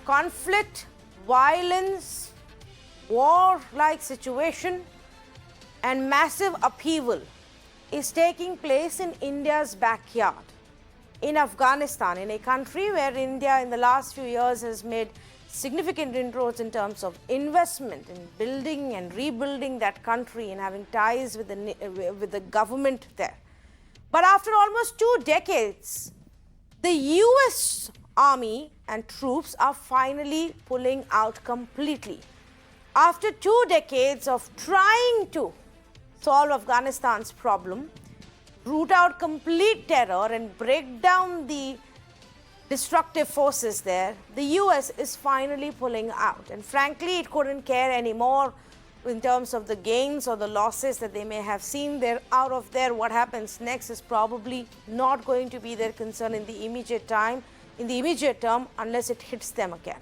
conflict, violence, war-like situation and massive upheaval is taking place in India's backyard, in Afghanistan, in a country where India in the last few years has made significant inroads in terms of investment in building and rebuilding that country and having ties with the government there. But after almost 2 decades, the US army and troops are finally pulling out completely. After 2 decades of trying to solve Afghanistan's problem, root out complete terror and break down the destructive forces there, the US is finally pulling out. And frankly, it couldn't care anymore in terms of the gains or the losses that they may have seen. They're out of there. What happens next is probably not going to be their concern in the immediate term, unless it hits them again.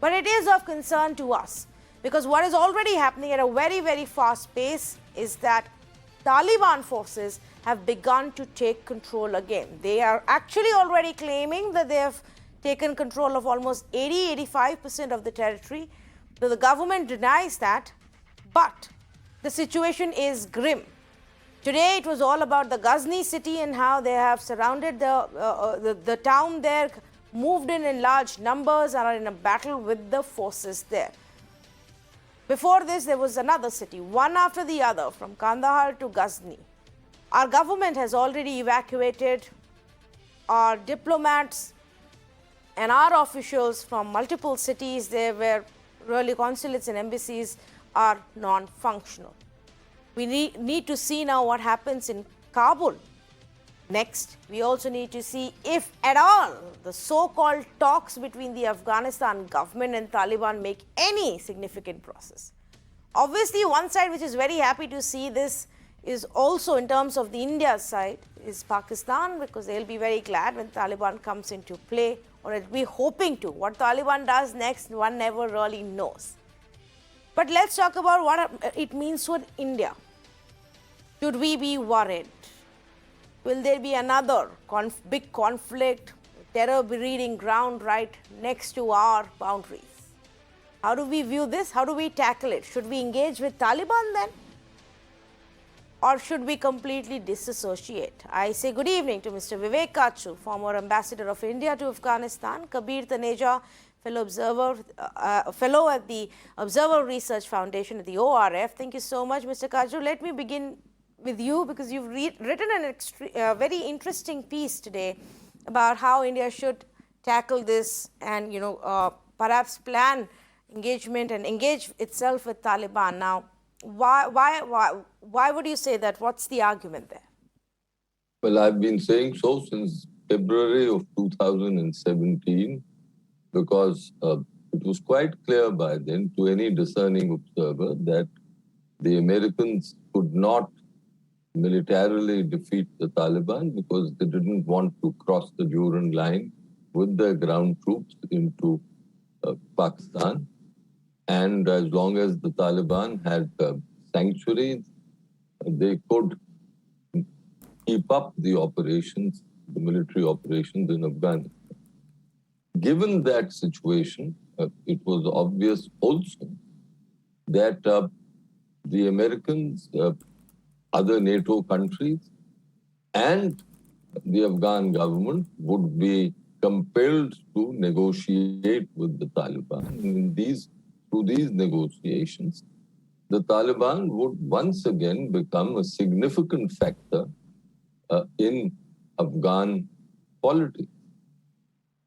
But it is of concern to us, because what is already happening at a very, very fast pace is that Taliban forces have begun to take control again. They are actually already claiming that they have taken control of almost 80-85% of the territory. So the government denies that, but the situation is grim. Today it was all about the Ghazni city and how they have surrounded the town there, moved in large numbers, and are in a battle with the forces there. Before this, there was another city, one after the other, from Kandahar to Ghazni. Our government has already evacuated our diplomats and our officials from multiple cities there where really consulates and embassies are non-functional. We need to see now what happens in Kabul. Next, we also need to see if at all the so-called talks between the Afghanistan government and Taliban make any significant process. Obviously, one side which is very happy to see this is also in terms of the India side is Pakistan, because they'll be very glad when Taliban comes into play, or it'll be hoping to. What Taliban does next, one never really knows. But let's talk about what it means for India. Should we be worried? Will there be another big conflict, terror breeding ground right next to our boundaries? How do we view this? How do we tackle it? Should we engage with Taliban then? Or should we completely disassociate? I say good evening to Mr. Vivek Kachu, former ambassador of India to Afghanistan, Kabir Taneja, fellow at the Observer Research Foundation at the ORF. Thank you so much, Mr. Kachu. Let me begin with you, because you've written a very interesting piece today about how India should tackle this and, perhaps plan engagement and engage itself with Taliban. Now, why would you say that? What's the argument there? Well, I've been saying so since February of 2017, because it was quite clear by then to any discerning observer that the Americans could not militarily defeat the Taliban because they didn't want to cross the Durand line with their ground troops into Pakistan. And as long as the Taliban had sanctuaries, they could keep up the operations, the military operations in Afghanistan. Given that situation, it was obvious also that the Americans, other NATO countries, and the Afghan government would be compelled to negotiate with the Taliban. And through these negotiations, the Taliban would once again become a significant factor in Afghan politics.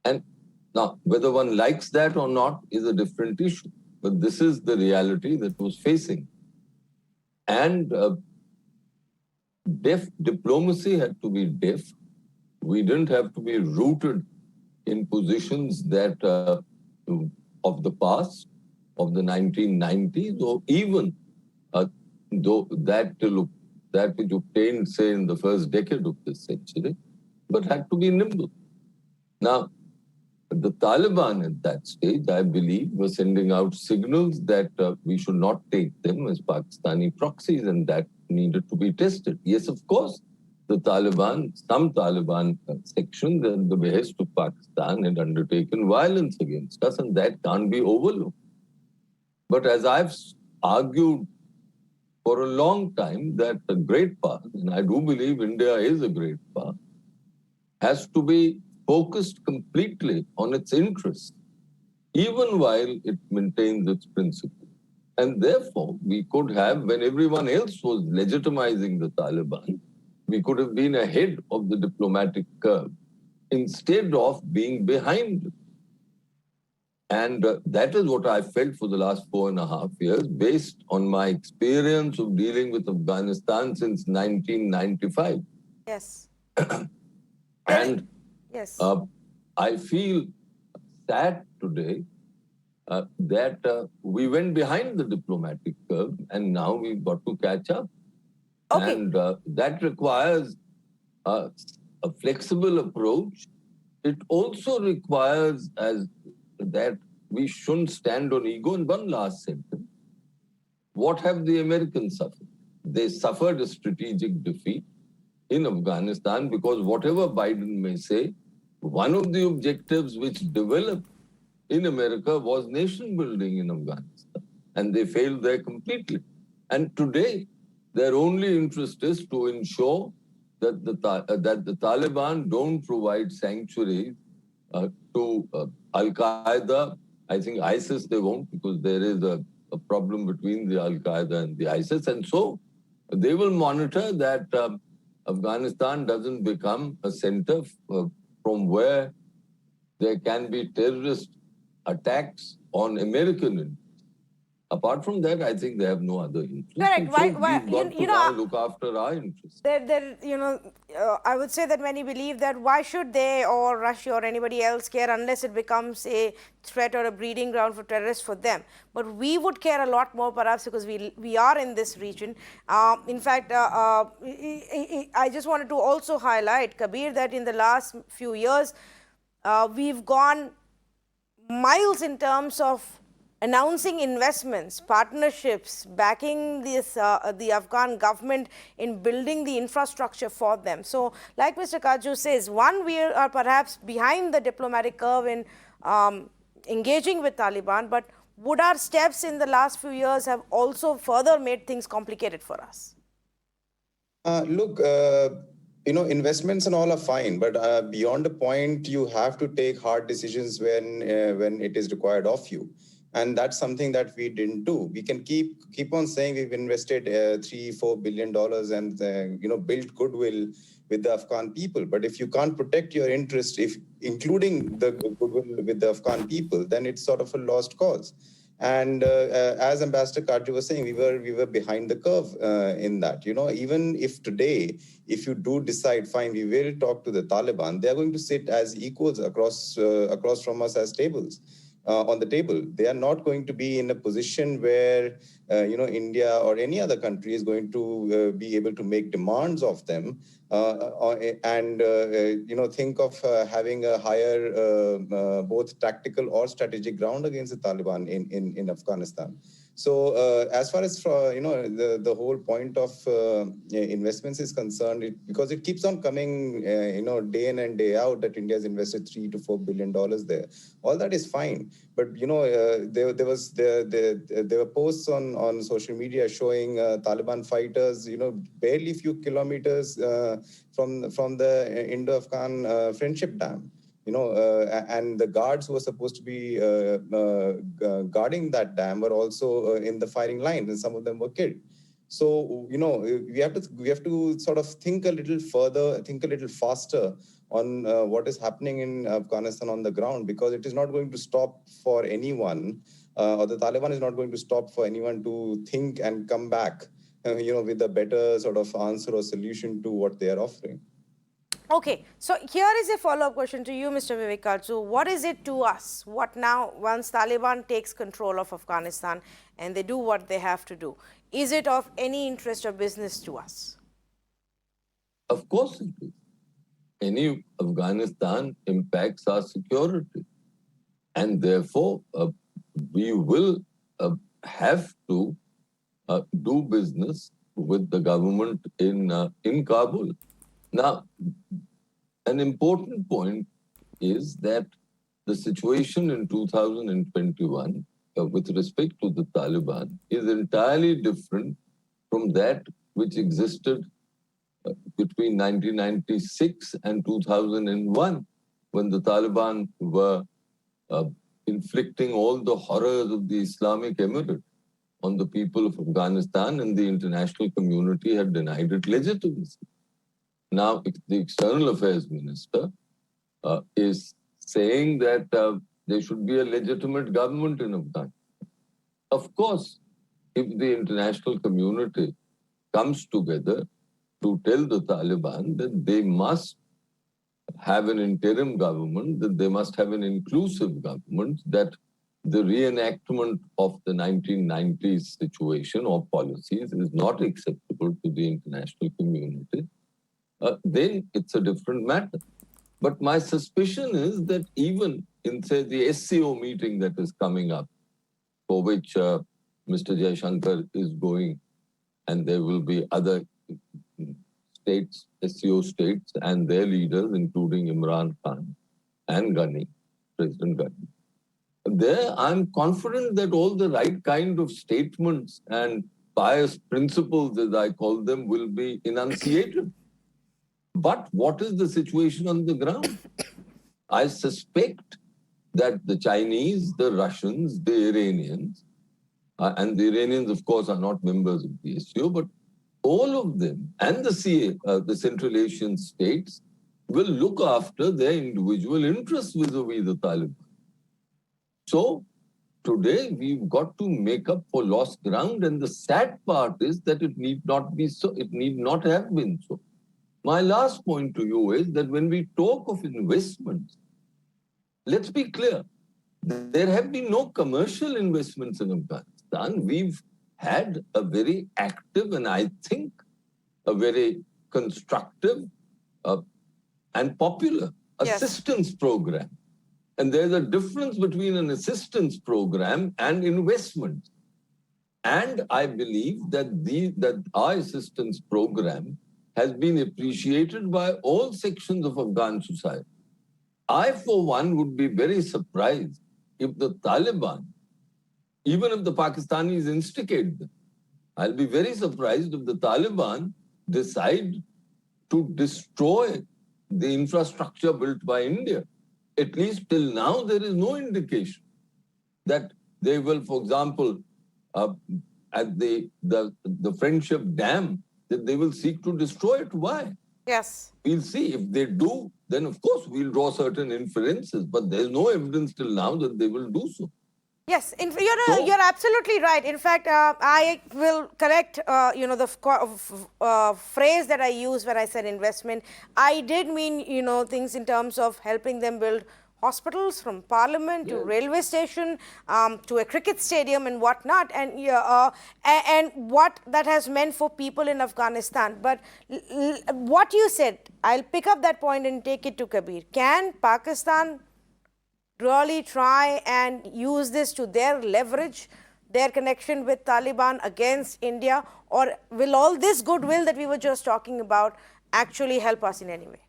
And now, whether one likes that or not is a different issue. But this is the reality that was facing. And diplomacy had to be deaf. We didn't have to be rooted in positions that of the past, of the 1990s, or even though that which obtained, say, in the first decade of this century, but had to be nimble. Now, the Taliban at that stage, I believe, were sending out signals that we should not take them as Pakistani proxies, and that needed to be tested. Yes, of course, the Taliban, some Taliban sections at the behest of Pakistan had undertaken violence against us, and that can't be overlooked. But as I've argued for a long time, that a great power, and I do believe India is a great power, has to be focused completely on its interests, even while it maintains its principles. And therefore, we could have, when everyone else was legitimizing the Taliban, we could have been ahead of the diplomatic curve instead of being behind it. And that is what I felt for the last 4.5 years, based on my experience of dealing with Afghanistan since 1995. Yes. And yes. I feel sad today that we went behind the diplomatic curve and now we've got to catch up. Okay. And that requires a flexible approach. It also requires as that we shouldn't stand on ego. And one last sentence. What have the Americans suffered? They suffered a strategic defeat in Afghanistan because whatever Biden may say, one of the objectives which developed in America was nation building in Afghanistan. And they failed there completely. And today, their only interest is to ensure that the Taliban don't provide sanctuary to Al-Qaeda. I think ISIS they won't, because there is a problem between the Al-Qaeda and the ISIS. And so they will monitor that Afghanistan doesn't become a center from where there can be terrorist attacks on American interests. Apart from that, I think they have no other interest. Correct. So we've got to now look after our interests. I would say that many believe that why should they or Russia or anybody else care unless it becomes a threat or a breeding ground for terrorists for them. But we would care a lot more perhaps because we are in this region. In fact, I just wanted to also highlight, Kabir, that in the last few years, we've gone miles in terms of announcing investments, partnerships, backing the Afghan government in building the infrastructure for them. So, like Mr. Kaju says, one, we are perhaps behind the diplomatic curve in engaging with Taliban, but would our steps in the last few years have also further made things complicated for us? Look, investments and all are fine, but beyond a point, you have to take hard decisions when it is required of you. And that's something that we didn't do. We can keep on saying we've invested $3-4 billion and built goodwill with the Afghan people. But if you can't protect your interest, including the goodwill with the Afghan people, then it's sort of a lost cause. And as Ambassador Karju was saying, we were behind the curve in that. Even if today, if you do decide, fine, we will talk to the Taliban, they are going to sit as equals across from us as tables. On the table. They are not going to be in a position where, India or any other country is going to be able to make demands of them and think of having a higher both tactical or strategic ground against the Taliban in Afghanistan. So as far as the whole point of investments is concerned, because it keeps on coming, day in and day out that India has invested $3-4 billion there. All that is fine, but there were posts on social media showing Taliban fighters, barely few kilometers from the Indo-Afghan friendship dam. And the guards who were supposed to be guarding that dam were also in the firing line, and some of them were killed. So, we have to sort of think a little further, think a little faster on what is happening in Afghanistan on the ground, because it is not going to stop for anyone, or the Taliban is not going to stop for anyone to think and come back, with a better sort of answer or solution to what they are offering. Okay, so here is a follow-up question to you, Mr. Vivek. So what is it to us? What now, once Taliban takes control of Afghanistan and they do what they have to do? Is it of any interest or business to us? Of course it is. Any Afghanistan impacts our security. And therefore, we will have to do business with the government in Kabul. Now, an important point is that the situation in 2021 with respect to the Taliban is entirely different from that which existed between 1996 and 2001, when the Taliban were inflicting all the horrors of the Islamic Emirate on the people of Afghanistan, and the international community had denied it legitimacy. Now, the External Affairs Minister is saying that there should be a legitimate government in Afghanistan. Of course, if the international community comes together to tell the Taliban that they must have an interim government, that they must have an inclusive government, that the reenactment of the 1990s situation or policies is not acceptable to the international community, then it's a different matter. But my suspicion is that even in, say, the SCO meeting that is coming up, for which Mr. Jaishankar is going, and there will be other states, SCO states, and their leaders, including Imran Khan and Ghani, President Ghani. There, I'm confident that all the right kind of statements and pious principles, as I call them, will be enunciated. But what is the situation on the ground? I suspect that the Chinese, the Russians, the Iranians, and the Iranians, of course, are not members of the SCO, but all of them and the CA, the Central Asian states, will look after their individual interests vis-a-vis the Taliban. So today we've got to make up for lost ground, and the sad part is that it need not be so. It need not have been so. My last point to you is that when we talk of investments, let's be clear, there have been no commercial investments in Afghanistan. We've had a very active and I think a very constructive and popular assistance program. And there's a difference between an assistance program and investment. And I believe that our assistance program has been appreciated by all sections of Afghan society. I, for one, would be very surprised if the Taliban, even if the Pakistanis instigate them, I'll be very surprised if the Taliban decide to destroy the infrastructure built by India. At least till now, there is no indication that they will, for example, at the Friendship Dam, that they will seek to destroy it. Why? Yes. We'll see. If they do, then of course we'll draw certain inferences, but there's no evidence till now that they will do so. Yes, you're absolutely right. In fact, I will correct, the phrase that I used when I said investment. I did mean, things in terms of helping them build hospitals, from parliament to railway station, to a cricket stadium and whatnot, and what that has meant for people in Afghanistan. But what you said, I'll pick up that point and take it to Kabir. Can Pakistan really try and use this to their leverage, their connection with Taliban against India, or will all this goodwill that we were just talking about actually help us in any way?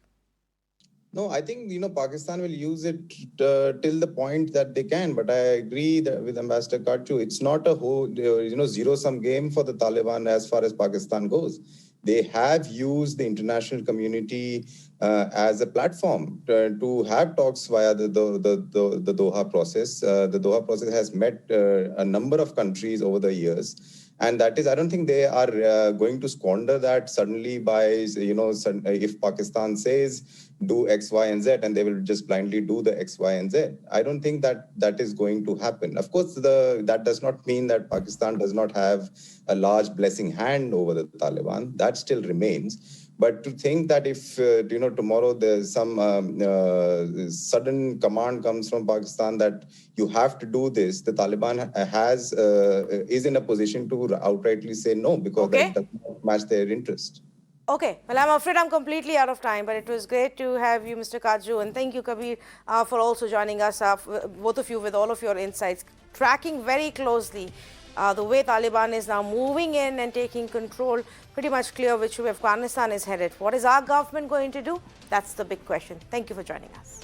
No, I think, Pakistan will use it till the point that they can. But I agree that with Ambassador Kachhu, it's not a whole, zero-sum game for the Taliban as far as Pakistan goes. They have used the international community as a platform to have talks via the Doha process. The Doha process has met a number of countries over the years. And that is, I don't think they are going to squander that suddenly by, if Pakistan says do X, Y, and Z, and they will just blindly do the X, Y, and Z. I don't think that is going to happen. Of course, that does not mean that Pakistan does not have a large blessing hand over the Taliban. That still remains. But to think that if, tomorrow there's some sudden command comes from Pakistan that you have to do this, the Taliban is in a position to outrightly say no, because that does not match their interest. Okay, well, I'm afraid I'm completely out of time, but it was great to have you, Mr. Kachhu, and thank you, Kabir, for also joining us, both of you, with all of your insights, tracking very closely the way Taliban is now moving in and taking control, pretty much clear which way Afghanistan is headed. What is our government going to do? That's the big question. Thank you for joining us.